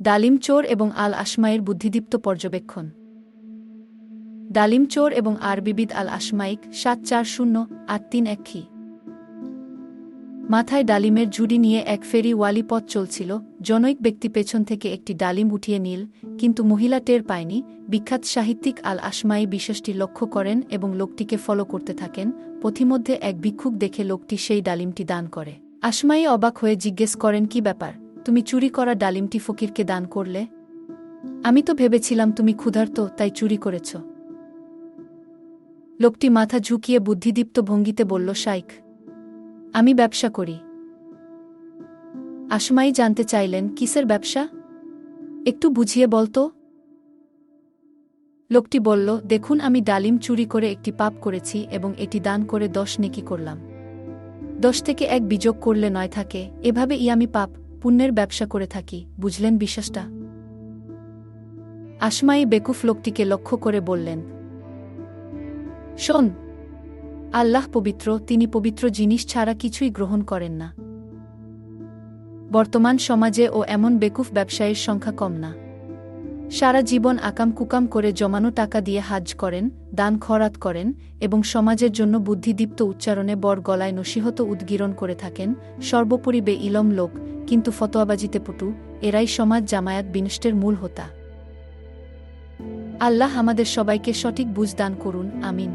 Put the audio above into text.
ডালিম চোর এবং আল আশমাইর বুদ্ধিদীপ্ত পর্যবেক্ষণ। ডালিম চোর এবং বিবিদ আল আশমাইক ৭৪০৮৩১ খি। মাথায় ডালিমের ঝুড়ি নিয়ে এক ফেরি ওয়ালি পথ চলছিল। জনৈক ব্যক্তি পেছন থেকে একটি ডালিম উঠিয়ে নিল, কিন্তু মহিলা টের পায়নি। বিখ্যাত সাহিত্যিক আল আশমাই বিষয়টি লক্ষ্য করেন এবং লোকটিকে ফলো করতে থাকেন। পথিমধ্যে এক ভিক্ষুক দেখে লোকটি সেই ডালিমটি দান করে। আশমাই অবাক হয়ে জিজ্ঞেস করেন, কি ব্যাপার, তুমি চুরি করা ডালিমটি ফকিরকে দান করলে? আমি তো ভেবেছিলাম তুমি ক্ষুধার্ত, তাই চুরি করেছ। লোকটি মাথা ঝুঁকিয়ে বুদ্ধিদীপ্ত ভঙ্গিতে বলল, শাইখ, আমি ব্যবসা করি। আশমাই জানতে চাইলেন, কিসের ব্যবসা? একটু বুঝিয়ে বলতো। লোকটি বলল, দেখুন, আমি ডালিম চুরি করে একটি পাপ করেছি এবং এটি দান করে ১০ নেকি করলাম। ১০ থেকে ১ বিযোগ করলে ৯ থাকে। এভাবে আমি পাপ পুণ্যের ব্যবসা করে থাকি। বুঝলেন বিশ্বাসটা? আশমাই বেকুফ লোকটিকে লক্ষ্য করে বললেন, শোন, আল্লাহ পবিত্র, তিনি পবিত্র জিনিস ছাড়া কিছুই গ্রহণ করেন না। বর্তমান সমাজে এমন বেকুফ ব্যবসায়ীর সংখ্যা কম না। সারা জীবন আকাম কুকাম করে জমানো টাকা দিয়ে হাজ করেন, দান খরাত করেন এবং সমাজের জন্য বুদ্ধিদীপ্ত উচ্চারণে বর গলায় নসিহত উদ্গীরণ করে থাকেন। সর্বোপরি ইলম লোক, কিন্তু ফতোয়াবাজিতে পটু। এরাই সমাজ জামায়াত বিনষ্টের মূল হোতা। আল্লাহ আমাদের সবাইকে সঠিক বুঝ দান করুন, আমিন।